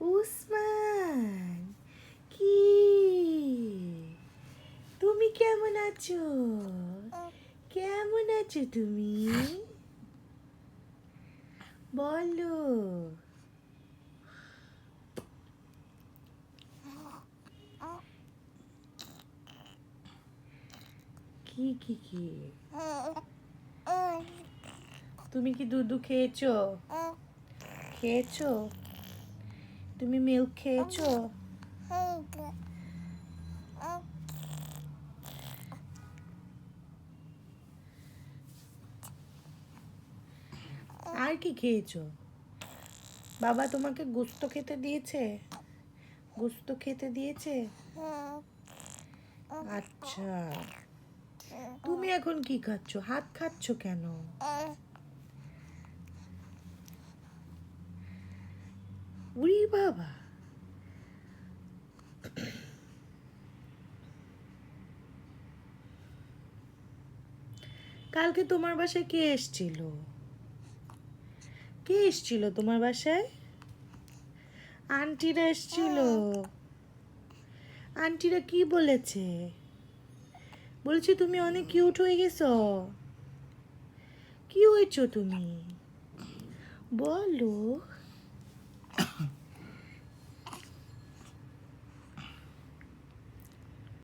উসমান, কি তুমি কেমন আছো? কেমন আছো তুমি? বলো। কি কি কি তুমি কি দুধু খেয়েছো? খেয়েছো? তুমি মিল্ক খেয়েছো? আর কি খেয়েছো? বাবা তোমাকে গোস্ত খেতে দিয়েছে? গোস্ত খেতে দিয়েছে? আচ্ছা, তুমি এখন কি খাচ্ছো? হাত খাচ্ছো কেন? উরি বাবা, কালকে তোমার বাসায় কে এসেছিল? কে এসেছিল তোমার বাসায়? আন্টিরা এসেছিল। আন্টিরা কি বলেছে? বলছি তুমি অনেক কিউট হয়ে গেছো। কি হয়েছো তুমি? বলো।